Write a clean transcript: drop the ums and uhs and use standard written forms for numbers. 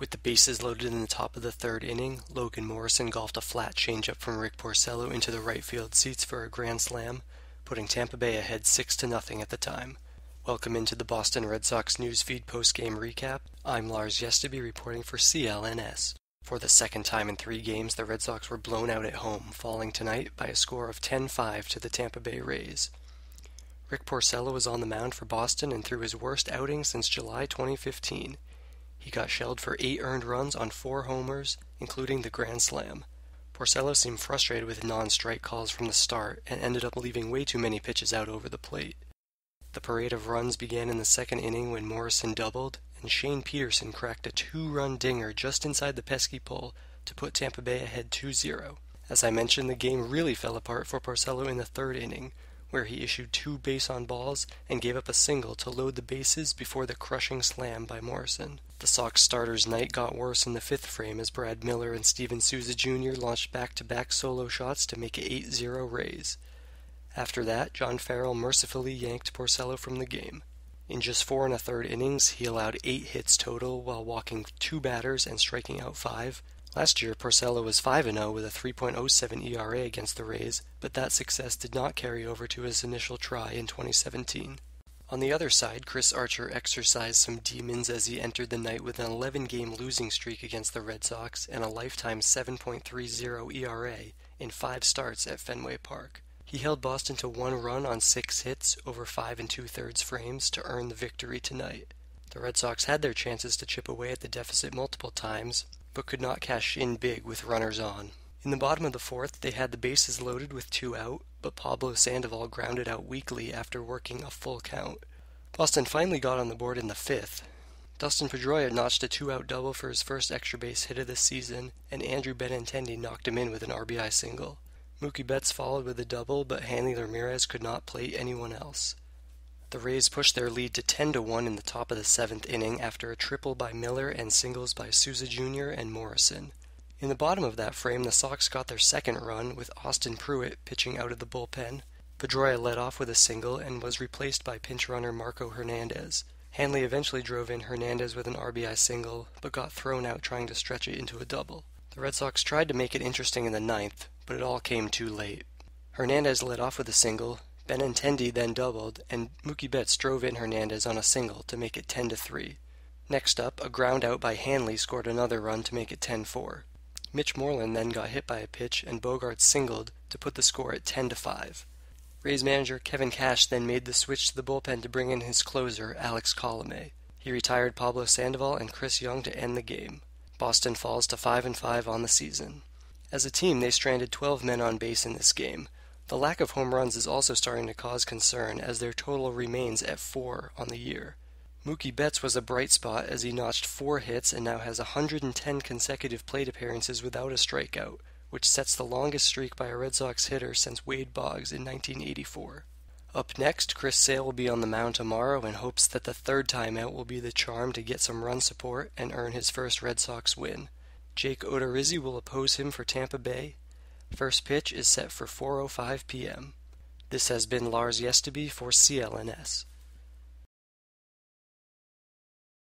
With the bases loaded in the top of the third inning, Logan Morrison golfed a flat changeup from Rick Porcello into the right field seats for a grand slam, putting Tampa Bay ahead 6-0 at the time. Welcome into the Boston Red Sox newsfeed post-game recap. I'm Lars Yesteby reporting for CLNS. For the second time in 3 games, the Red Sox were blown out at home, falling tonight by a score of 10-5 to the Tampa Bay Rays. Rick Porcello was on the mound for Boston and threw his worst outing since July 2015. He got shelled for 8 earned runs on 4 homers, including the grand slam. Porcello seemed frustrated with non-strike calls from the start and ended up leaving way too many pitches out over the plate. The parade of runs began in the second inning when Morrison doubled, and Shane Peterson cracked a 2-run dinger just inside the pesky pole to put Tampa Bay ahead 2-0. As I mentioned, the game really fell apart for Porcello in the third inning, where he issued 2 base-on-balls and gave up a single to load the bases before the crushing slam by Morrison. The Sox starters' night got worse in the 5th frame as Brad Miller and Steven Souza Jr. launched back-to-back solo shots to make it 8-0 Rays. After that, John Farrell mercifully yanked Porcello from the game. In just 4 1/3 innings, he allowed 8 hits total while walking 2 batters and striking out 5. Last year, Porcello was 5-0 with a 3.07 ERA against the Rays, but that success did not carry over to his initial try in 2017. On the other side, Chris Archer exercised some demons as he entered the night with an 11-game losing streak against the Red Sox and a lifetime 7.30 ERA in 5 starts at Fenway Park. He held Boston to 1 run on 6 hits over 5 2/3 frames to earn the victory tonight. The Red Sox had their chances to chip away at the deficit multiple times, but could not cash in big with runners on. In the bottom of the 4th, they had the bases loaded with 2 out, but Pablo Sandoval grounded out weakly after working a full count. Boston finally got on the board in the 5th. Dustin Pedroia notched a 2-out double for his first extra base hit of the season, and Andrew Benintendi knocked him in with an RBI single. Mookie Betts followed with a double, but Hanley Ramirez could not plate anyone else. The Rays pushed their lead to 10-1 in the top of the 7th inning after a triple by Miller and singles by Souza Jr. and Morrison. In the bottom of that frame, the Sox got their second run with Austin Pruitt pitching out of the bullpen. Pedroia led off with a single and was replaced by pinch runner Marco Hernandez. Hanley eventually drove in Hernandez with an RBI single, but got thrown out trying to stretch it into a double. The Red Sox tried to make it interesting in the 9th, but it all came too late. Hernandez led off with a single, Benintendi then doubled, and Mookie Betts drove in Hernandez on a single to make it 10-3. Next up, a ground out by Hanley scored another run to make it 10-4. Mitch Moreland then got hit by a pitch, and Bogaerts singled to put the score at 10-5. Rays manager Kevin Cash then made the switch to the bullpen to bring in his closer, Alex Colomé. He retired Pablo Sandoval and Chris Young to end the game. Boston falls to 5-5 on the season. As a team, they stranded 12 men on base in this game. The lack of home runs is also starting to cause concern as their total remains at 4 on the year. Mookie Betts was a bright spot as he notched 4 hits and now has 110 consecutive plate appearances without a strikeout, which sets the longest streak by a Red Sox hitter since Wade Boggs in 1984. Up next, Chris Sale will be on the mound tomorrow and hopes that the 3rd timeout will be the charm to get some run support and earn his first Red Sox win. Jake Odorizzi will oppose him for Tampa Bay. First pitch is set for 4:05 p.m. This has been Lars Yesteby for CLNS.